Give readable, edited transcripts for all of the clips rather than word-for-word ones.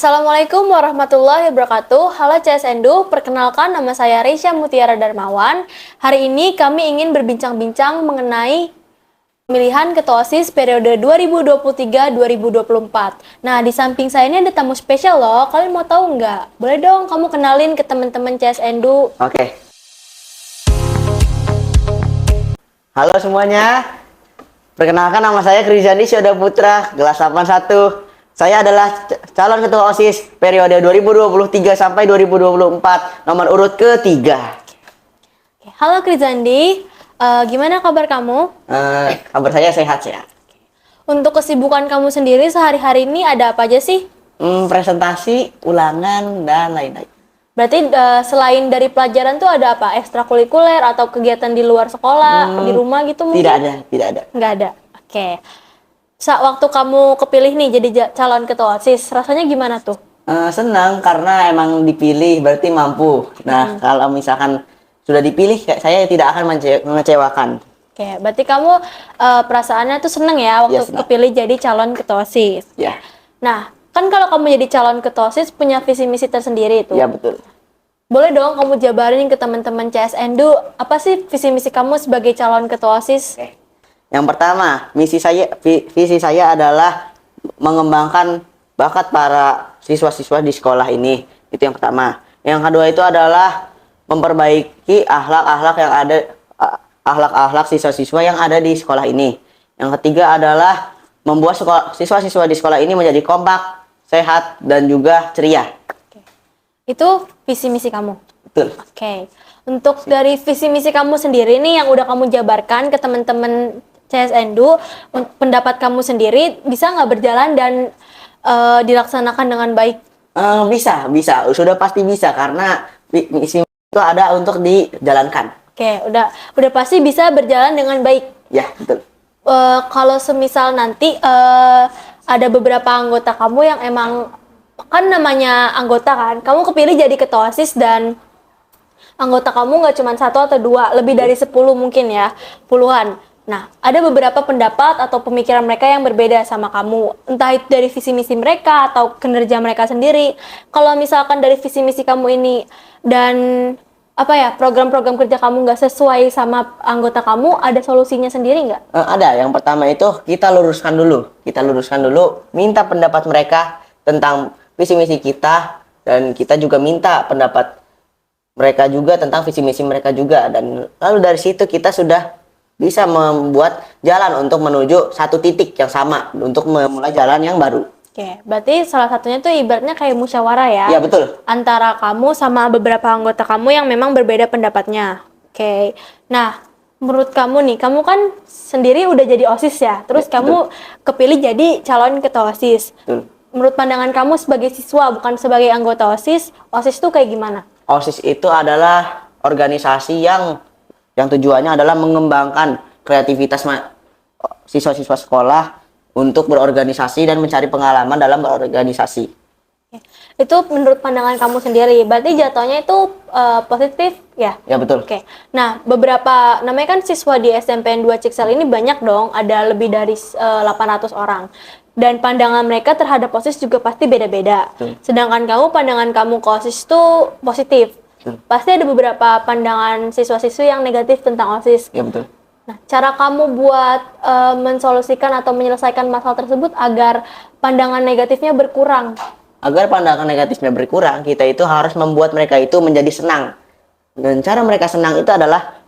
Assalamualaikum warahmatullahi wabarakatuh. Halo CSNDU, perkenalkan nama saya Reisha Mutiara Darmawan. Hari ini kami ingin berbincang-bincang mengenai pemilihan ketua OSIS periode 2023-2024. Nah, di samping saya ini ada tamu spesial loh. Kalian mau tahu nggak? Boleh dong kamu kenalin ke teman-teman CSNDU. Oke. Halo semuanya. Perkenalkan nama saya Krizandi Syoda Putra, kelas 81. Saya adalah calon ketua OSIS periode 2023 sampai 2024, nomor urut ketiga. Halo Krizandi, gimana kabar kamu? Kabar saya sehat-sehat. Untuk kesibukan kamu sendiri sehari-hari ini ada apa aja sih? Presentasi, ulangan, dan lain-lain. Berarti selain dari pelajaran tuh ada apa? Ekstrakurikuler atau kegiatan di luar sekolah, di rumah gitu mungkin? Tidak ada. Nggak ada. Oke. Waktu kamu kepilih nih jadi calon ketua OSIS, rasanya gimana tuh? Senang karena emang dipilih berarti mampu. Nah, kalau misalkan sudah dipilih, saya tidak akan mengecewakan. Oke, berarti kamu perasaannya tuh seneng ya waktu Ya, kepilih jadi calon ketua OSIS. Ya. Nah, kan kalau kamu jadi calon ketua OSIS punya visi misi tersendiri itu. Ya, betul. Boleh dong kamu jabarin ke teman-teman CSNDU, apa sih visi misi kamu sebagai calon ketua OSIS? Oke. Yang pertama, visi saya adalah mengembangkan bakat para siswa-siswa di sekolah ini. Itu yang pertama. Yang kedua itu adalah memperbaiki akhlak-akhlak siswa-siswa yang ada di sekolah ini. Yang ketiga adalah membuat siswa-siswa di sekolah ini menjadi kompak, sehat, dan juga ceria. Itu visi misi kamu? Betul. Oke. Untuk dari visi misi kamu sendiri nih yang udah kamu jabarkan ke teman-teman CSNDU, pendapat kamu sendiri bisa nggak berjalan dan dilaksanakan dengan baik? Bisa. Sudah pasti bisa karena misi itu ada untuk dijalankan. Oke, udah pasti bisa berjalan dengan baik. Ya, betul. Kalau semisal nanti ada beberapa anggota kamu yang emang kan namanya anggota kan, kamu kepilih jadi ketua OSIS dan anggota kamu nggak cuma 1 atau 2, lebih dari 10 mungkin ya, puluhan. Nah, ada beberapa pendapat atau pemikiran mereka yang berbeda sama kamu, entah itu dari visi misi mereka atau kinerja mereka sendiri. Kalau misalkan dari visi misi kamu ini dan program-program kerja kamu nggak sesuai sama anggota kamu, ada solusinya sendiri nggak? Ada. Yang pertama itu kita luruskan dulu, minta pendapat mereka tentang visi misi kita, dan kita juga minta pendapat mereka juga tentang visi misi mereka juga, dan lalu dari situ kita sudah bisa membuat jalan untuk menuju satu titik yang sama untuk memulai jalan yang baru. Oke, berarti salah satunya tuh ibaratnya kayak musyawarah ya? Ya, betul. Antara kamu sama beberapa anggota kamu yang memang berbeda pendapatnya. Oke, nah menurut kamu nih, kamu kan sendiri udah jadi OSIS ya, terus Ya, kamu kepilih jadi calon ketua OSIS. Betul. Menurut pandangan kamu sebagai siswa, bukan sebagai anggota OSIS, OSIS tuh kayak gimana? OSIS itu adalah organisasi yang tujuannya adalah mengembangkan kreativitas siswa-siswa sekolah untuk berorganisasi dan mencari pengalaman dalam berorganisasi. Itu menurut pandangan kamu sendiri, berarti jatuhnya itu positif ya? Ya, betul. Oke. Nah, namanya kan siswa di SMPN 2 Ciksel ini banyak dong, ada lebih dari 800 orang. Dan pandangan mereka terhadap OSIS juga pasti beda-beda. Sedangkan pandangan kamu ke OSIS itu positif. Pasti ada beberapa pandangan siswa-siswi yang negatif tentang OSIS. Ya, betul. Nah, cara kamu buat mensolusikan atau menyelesaikan masalah tersebut agar pandangan negatifnya berkurang? Agar pandangan negatifnya berkurang, kita itu harus membuat mereka itu menjadi senang. Dan cara mereka senang itu adalah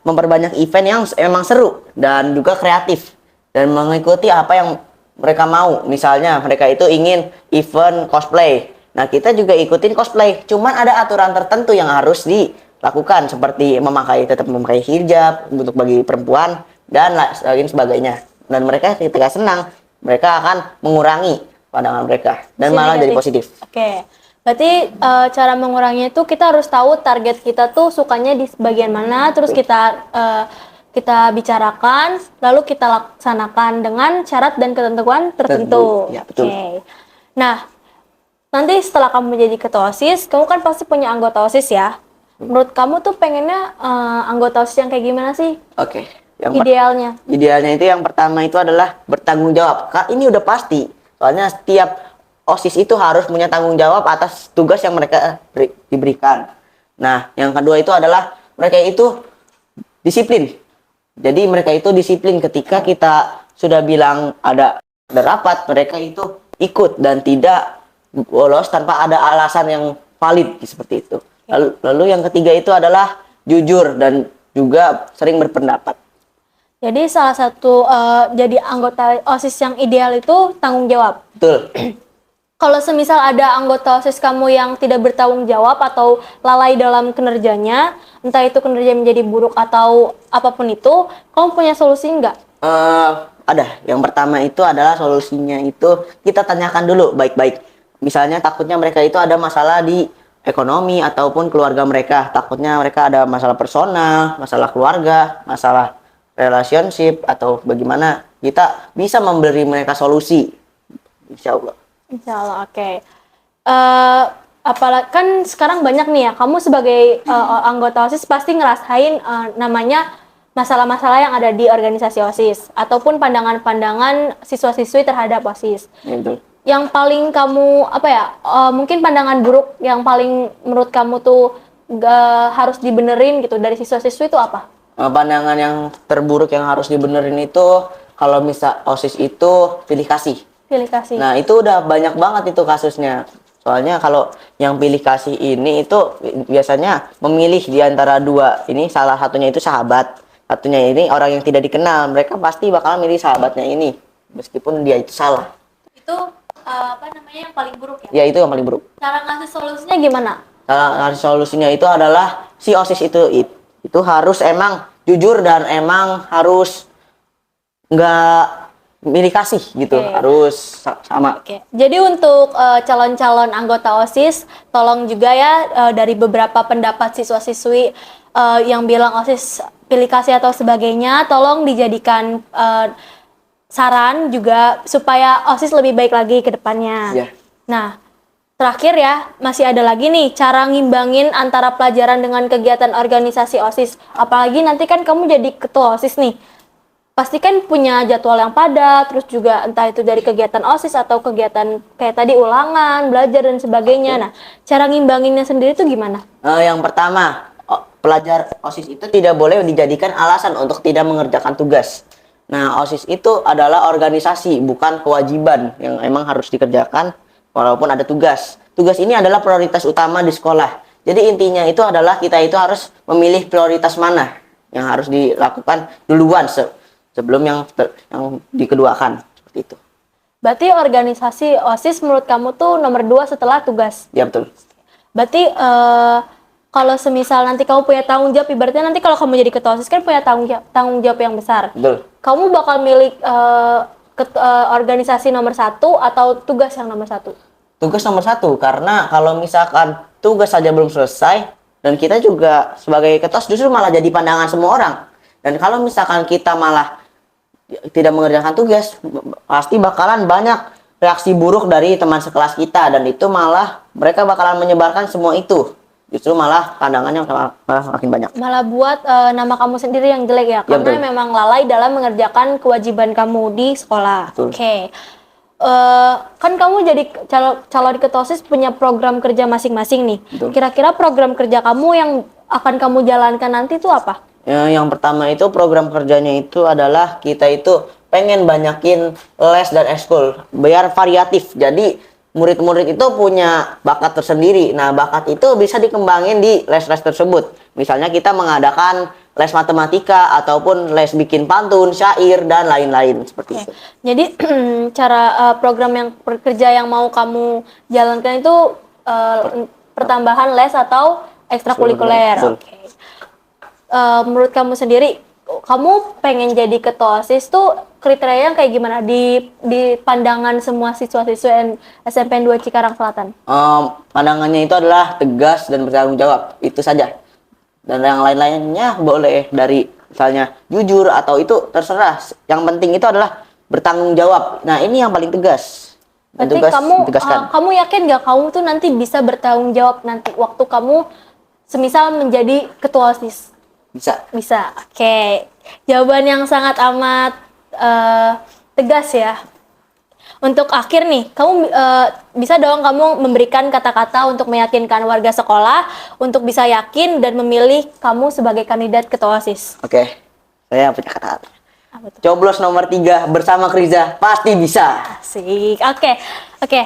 memperbanyak event yang emang seru dan juga kreatif, dan mengikuti apa yang mereka mau. Misalnya mereka itu ingin event cosplay. Nah, kita juga ikutin cosplay. Cuman ada aturan tertentu yang harus dilakukan, seperti tetap memakai hijab untuk bagi perempuan dan lain sebagainya. Dan mereka ketika senang, mereka akan mengurangi pandangan mereka dan malah jadi positif. Oke. Berarti cara menguranginya itu kita harus tahu target kita tuh sukanya di bagian mana, terus kita bicarakan, lalu kita laksanakan dengan syarat dan ketentuan tertentu. Ya, betul. Oke. Nah, nanti setelah kamu menjadi ketua OSIS, kamu kan pasti punya anggota OSIS ya. Menurut kamu tuh pengennya anggota OSIS yang kayak gimana sih? Oke. Idealnya Idealnya itu yang pertama itu adalah bertanggung jawab. Kak, ini udah pasti. Soalnya setiap OSIS itu harus punya tanggung jawab atas tugas yang mereka diberikan. Nah, yang kedua itu adalah mereka itu disiplin. Jadi mereka itu disiplin ketika kita sudah bilang ada rapat, mereka itu ikut dan tidak bolos tanpa ada alasan yang valid seperti itu. Lalu yang ketiga itu adalah jujur dan juga sering berpendapat. Jadi salah satu jadi anggota OSIS yang ideal itu tanggung jawab. Betul. Kalau semisal ada anggota OSIS kamu yang tidak bertanggung jawab atau lalai dalam kinerjanya, entah itu kinerja menjadi buruk atau apapun itu, kamu punya solusi nggak? Ada. Yang pertama itu adalah solusinya itu kita tanyakan dulu baik-baik. Misalnya takutnya mereka itu ada masalah di ekonomi ataupun keluarga mereka. Takutnya mereka ada masalah personal, masalah keluarga, masalah relationship atau bagaimana. Kita bisa memberi mereka solusi. Insya Allah. Insya Allah, oke. Apalagi kan sekarang banyak nih ya, kamu sebagai anggota OSIS pasti ngerasain namanya masalah-masalah yang ada di organisasi OSIS ataupun pandangan-pandangan siswa-siswi terhadap OSIS. Betul. Yang paling kamu mungkin pandangan buruk yang paling menurut kamu tuh harus dibenerin gitu dari siswa-siswi itu apa? Pandangan yang terburuk yang harus dibenerin itu kalau misal OSIS itu pilih kasih. Pilih kasih. Nah, itu udah banyak banget itu kasusnya. Soalnya kalau yang pilih kasih ini itu biasanya memilih di antara dua. Ini salah satunya itu sahabat. Satunya ini orang yang tidak dikenal. Mereka pasti bakal milih sahabatnya ini. Meskipun dia itu salah. Itu yang paling buruk ya? Ya, itu yang paling buruk. Cara ngasih solusinya gimana? Cara solusinya itu adalah si OSIS itu harus emang jujur dan emang harus nggak milih kasih gitu. Oke. Harus sama. Oke. Jadi untuk calon-calon anggota OSIS, tolong juga ya dari beberapa pendapat siswa-siswi yang bilang OSIS pilih kasih atau sebagainya, tolong dijadikan saran juga supaya OSIS lebih baik lagi ke depannya. Iya. Nah, terakhir ya, masih ada lagi nih cara ngimbangin antara pelajaran dengan kegiatan organisasi OSIS. Apalagi nanti kan kamu jadi ketua OSIS nih. Pasti kan punya jadwal yang padat, terus juga entah itu dari kegiatan OSIS atau kegiatan kayak tadi ulangan, belajar dan sebagainya. Nah, cara ngimbanginnya sendiri tuh gimana? Yang pertama, pelajar OSIS itu tidak boleh dijadikan alasan untuk tidak mengerjakan tugas. Nah, OSIS itu adalah organisasi, bukan kewajiban yang emang harus dikerjakan walaupun ada tugas. Tugas ini adalah prioritas utama di sekolah. Jadi intinya itu adalah kita itu harus memilih prioritas mana yang harus dilakukan duluan sebelum yang dikeduakan, seperti itu. Berarti organisasi OSIS menurut kamu tuh nomor 2 setelah tugas? Ya, betul. Berarti kalau semisal nanti kamu punya tanggung jawab, ibaratnya nanti kalau kamu jadi ketua OSIS kan punya tanggung jawab yang besar. Betul. Kamu bakal milih organisasi nomor 1 atau tugas yang nomor 1? Tugas nomor 1, karena kalau misalkan tugas saja belum selesai, dan kita juga sebagai ketua justru malah jadi pandangan semua orang. Dan kalau misalkan kita malah tidak mengerjakan tugas, pasti bakalan banyak reaksi buruk dari teman sekelas kita, dan itu malah mereka bakalan menyebarkan semua itu. Justru malah pandangannya malah makin banyak. Malah buat nama kamu sendiri yang jelek ya, karena betul. memang lalai dalam mengerjakan kewajiban kamu di sekolah. Oke. Kan kamu jadi calon ketua OSIS punya program kerja masing-masing nih. Betul. Kira-kira program kerja kamu yang akan kamu jalankan nanti itu apa? Yang pertama itu program kerjanya itu adalah kita itu pengen banyakin les dan ekskul biar variatif. Jadi murid-murid itu punya bakat tersendiri. Nah, bakat itu bisa dikembangin di les-les tersebut. Misalnya kita mengadakan les matematika ataupun les bikin pantun, syair dan lain-lain seperti itu. Jadi cara program yang kerja yang mau kamu jalankan itu pertambahan les atau ekstrakurikuler. Betul. Oke. Menurut kamu sendiri, kamu pengen jadi ketua OSIS tuh kriteria yang kayak gimana di pandangan semua siswa-siswa SMPN 2 Cikarang Selatan? Pandangannya itu adalah tegas dan bertanggung jawab, itu saja. Dan yang lain-lainnya boleh dari misalnya jujur atau itu terserah. Yang penting itu adalah bertanggung jawab. Nah, ini yang paling tegas. Berarti kamu yakin nggak kamu tuh nanti bisa bertanggung jawab nanti waktu kamu semisal menjadi ketua OSIS? Bisa. Oke. Jawaban yang sangat amat tegas ya. Untuk akhir nih, kamu bisa dong kamu memberikan kata-kata untuk meyakinkan warga sekolah untuk bisa yakin dan memilih kamu sebagai kandidat ketua OSIS. Oke, saya punya kata-kata. Apa tuh? Coblos nomor 3 bersama Kriza pasti bisa. Asik. Oke.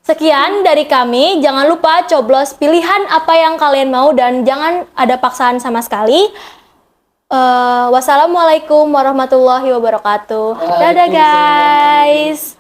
Sekian dari kami. Jangan lupa coblos pilihan apa yang kalian mau dan jangan ada paksaan sama sekali. Wassalamualaikum warahmatullahi wabarakatuh. Dadah guys.